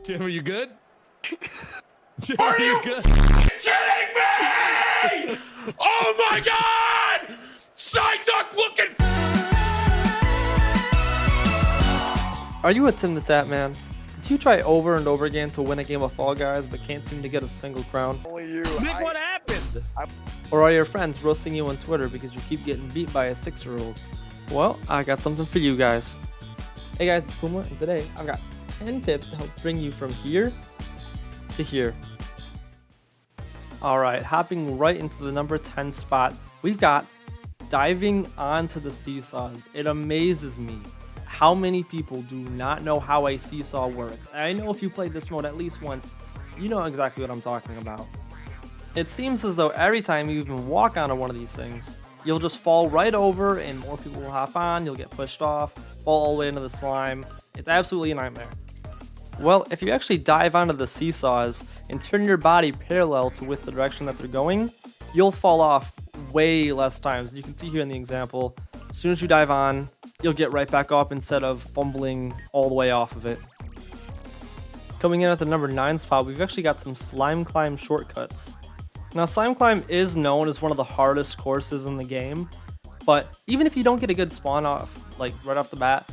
Tim, are you good? Tim, are you good? Kidding me? Oh my God! Psyduck looking. Are you a Tim the Tap man? Do you try over and over again to win a game of Fall Guys but can't seem to get a single crown? Only you. Nick, what happened? Or are your friends roasting you on Twitter because you keep getting beat by a 6-year-old? Well, I got something for you guys. Hey guys, it's Puma, and today I've got 10 tips to help bring you from here to here. Alright, hopping right into the number 10 spot, we've got diving onto the seesaws. It amazes me how many people do not know how a seesaw works. I know if you played this mode at least once, you know exactly what I'm talking about. It seems as though every time you even walk onto one of these things, you'll just fall right over and more people will hop on, you'll get pushed off, fall all the way into the slime. It's absolutely a nightmare. Well, if you actually dive onto the seesaws and turn your body parallel to with the direction that they're going, you'll fall off way less times. You can see here in the example, as soon as you dive on, you'll get right back up instead of fumbling all the way off of it. Coming in at the number 9 spot, we've actually got some Slime Climb shortcuts. Now, Slime Climb is known as one of the hardest courses in the game, but even if you don't get a good spawn off, like right off the bat,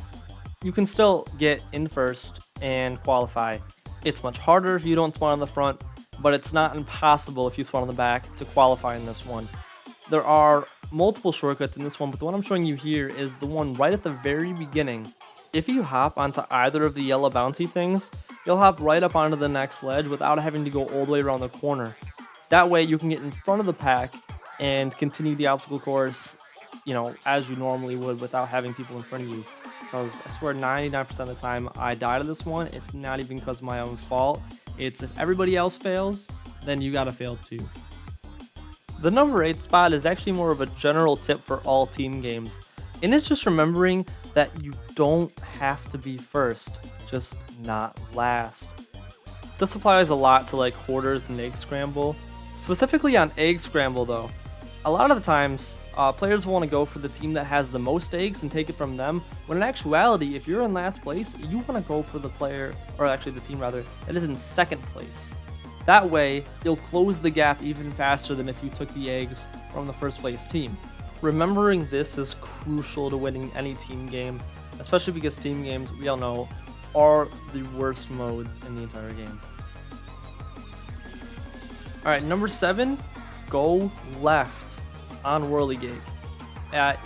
you can still get in first and qualify. It's much harder if you don't spawn on the front, but it's not impossible if you spawn on the back to qualify in this one. There are multiple shortcuts in this one, but the one I'm showing you here is the one right at the very beginning. If you hop onto either of the yellow bouncy things, you'll hop right up onto the next ledge without having to go all the way around the corner. That way you can get in front of the pack and continue the obstacle course, as you normally would without having people in front of you. Because I swear 99% of the time I die to this one, it's not even because of my own fault. It's if everybody else fails, then you gotta fail too. The number 8 spot is actually more of a general tip for all team games, and it's just remembering that you don't have to be first, just not last. This applies a lot to like Hoarders and Egg Scramble. Specifically on Egg Scramble though, a lot of the times players want to go for the team that has the most eggs and take it from them, when in actuality if you're in last place, you want to go for the player, or actually the team rather, that is in second place. That way, you'll close the gap even faster than if you took the eggs from the first place team. Remembering this is crucial to winning any team game, especially because team games, we all know, are the worst modes in the entire game. Alright, number 7, go left on Whirligig.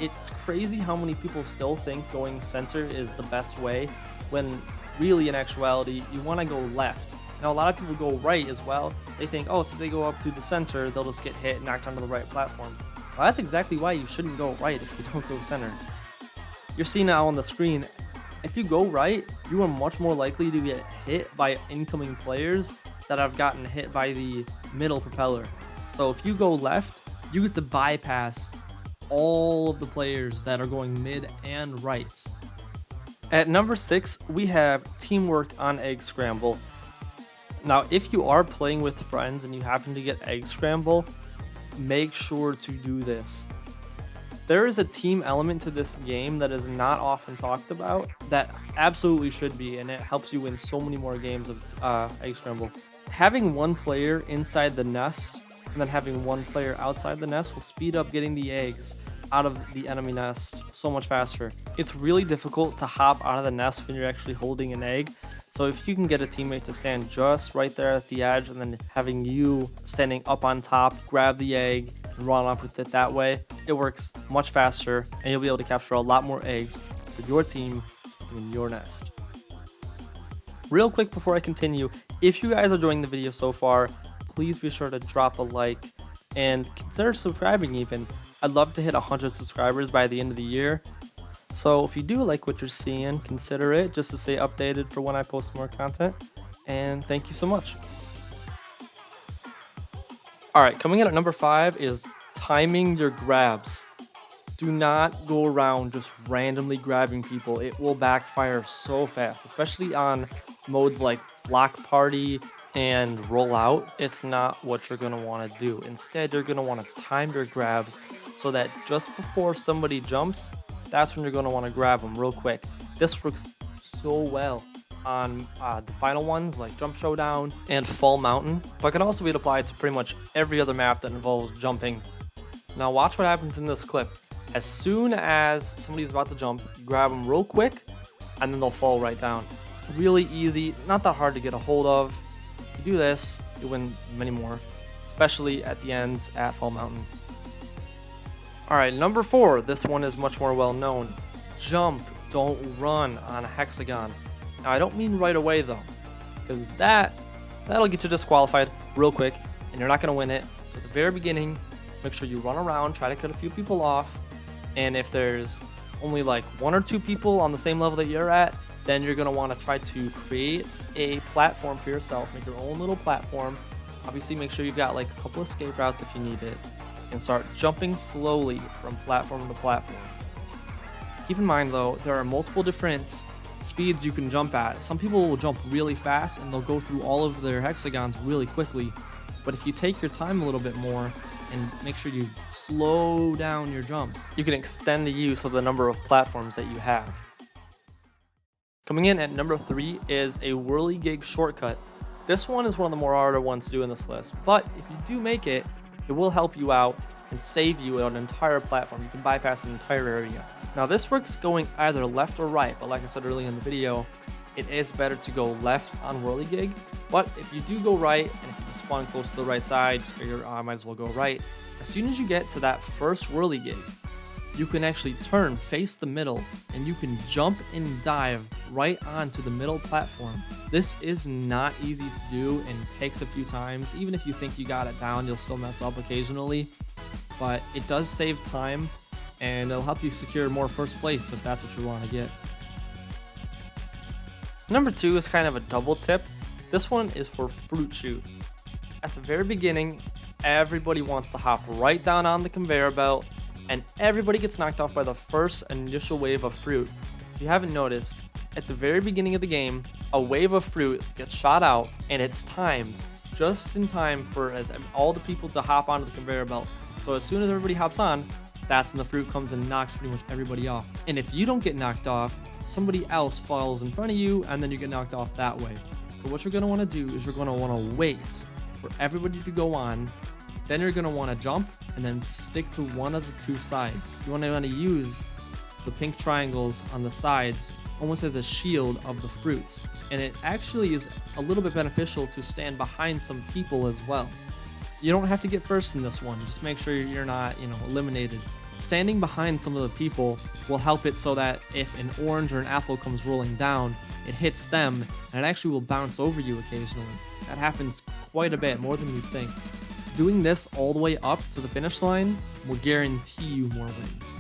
It's crazy how many people still think going center is the best way, when really in actuality, you want to go left. Now, a lot of people go right as well. They think, oh, if they go up through the center, they'll just get hit and knocked onto the right platform. Well, that's exactly why you shouldn't go right if you don't go center. You're seeing now on the screen, if you go right, you are much more likely to get hit by incoming players that have gotten hit by the middle propeller. So if you go left, you get to bypass all of the players that are going mid and right. At number 6, we have teamwork on Egg Scramble. Now, if you are playing with friends and you happen to get Egg Scramble, make sure to do this. There is a team element to this game that is not often talked about that absolutely should be, and it helps you win so many more games of Egg Scramble. Having one player inside the nest and then having one player outside the nest will speed up getting the eggs out of the enemy nest so much faster. It's really difficult to hop out of the nest when you're actually holding an egg. So if you can get a teammate to stand just right there at the edge and then having you standing up on top, grab the egg and run up with it that way, it works much faster and you'll be able to capture a lot more eggs for your team in your nest. Real quick before I continue, if you guys are enjoying the video so far, please be sure to drop a like and consider subscribing even. I'd love to hit 100 subscribers by the end of the year. So if you do like what you're seeing, consider it just to stay updated for when I post more content. And thank you so much. Alright, coming in at number 5 is timing your grabs. Do not go around just randomly grabbing people. It will backfire so fast, especially on modes like Block Party and Rollout. It's not what you're going to want to do. Instead, you're going to want to time your grabs so that just before somebody jumps, that's when you're going to want to grab them real quick. This works so well. on the final ones like Jump Showdown and Fall Mountain, but can also be applied to pretty much every other map that involves jumping. Now watch what happens in this clip. As soon as somebody's about to jump, you grab them real quick, and then they'll fall right down. It's really easy, not that hard to get a hold of. If you do this, you win many more, especially at the ends at Fall Mountain. Alright, number 4, this one is much more well known. Jump, don't run on a hexagon. Now I don't mean right away though, because that'll get you disqualified real quick, and you're not going to win it. So at the very beginning, make sure you run around, try to cut a few people off, and if there's only like 1 or 2 people on the same level that you're at, then you're going to want to try to create a platform for yourself, make your own little platform. Obviously make sure you've got like a couple escape routes if you need it, and start jumping slowly from platform to platform. Keep in mind though, there are multiple different speeds you can jump at. Some people will jump really fast and they'll go through all of their hexagons really quickly, but if you take your time a little bit more and make sure you slow down your jumps, you can extend the use of the number of platforms that you have. Coming in at number 3 is a whirligig shortcut. This one is one of the more harder ones to do in this list, but if you do make it, it will help you out and save you an entire platform. You can bypass an entire area. Now this works going either left or right, but like I said earlier in the video, it is better to go left on whirligig. But if you do go right, and if you spawn close to the right side, just figure I might as well go right. As soon as you get to that first whirligig, you can actually turn, face the middle, and you can jump and dive right onto the middle platform. This is not easy to do and takes a few times. Even if you think you got it down, you'll still mess up occasionally, but it does save time and it'll help you secure more first place if that's what you want to get. Number 2 is kind of a double tip. This one is for Fruit Chute. At the very beginning, everybody wants to hop right down on the conveyor belt, and everybody gets knocked off by the first initial wave of fruit. If you haven't noticed, at the very beginning of the game, a wave of fruit gets shot out, and it's timed just in time for all the people to hop onto the conveyor belt. So as soon as everybody hops on, that's when the fruit comes and knocks pretty much everybody off. And if you don't get knocked off, somebody else falls in front of you, and then you get knocked off that way. So what you're going to want to do is you're going to want to wait for everybody to go on. Then you're going to want to jump and then stick to one of the 2 sides. You want to use the pink triangles on the sides almost as a shield of the fruits. And it actually is a little bit beneficial to stand behind some people as well. You don't have to get first in this one. Just make sure you're not, eliminated. Standing behind some of the people will help it so that if an orange or an apple comes rolling down, it hits them and it actually will bounce over you occasionally. That happens quite a bit, more than you'd think. Doing this all the way up to the finish line will guarantee you more wins.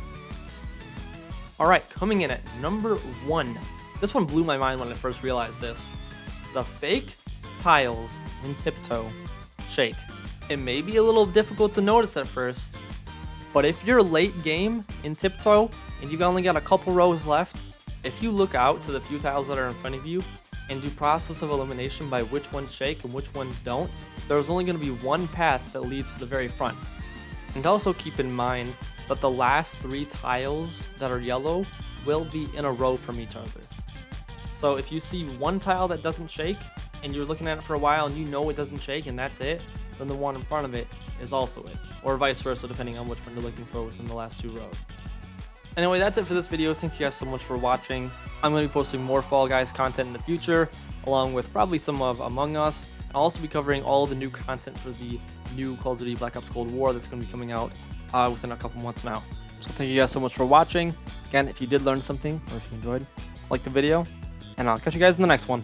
Alright, coming in at number 1. This one blew my mind when I first realized this. The fake tiles in Tiptoe shake. It may be a little difficult to notice at first, but if you're late game in Tiptoe and you've only got a couple rows left, if you look out to the few tiles that are in front of you and do process of elimination by which ones shake and which ones don't, there's only going to be one path that leads to the very front. And also keep in mind that the last 3 tiles that are yellow will be in a row from each other. So if you see one tile that doesn't shake and you're looking at it for a while and you know it doesn't shake and that's it, then the one in front of it is also it, or vice versa depending on which one you're looking for within the last 2 rows. Anyway, that's it for this video. Thank you guys so much for watching. I'm going to be posting more Fall Guys content in the future, along with probably some of Among Us. I'll also be covering all the new content for the new Call of Duty Black Ops Cold War that's going to be coming out within a couple months now. So thank you guys so much for watching. Again, if you did learn something, or if you enjoyed, like the video, and I'll catch you guys in the next one.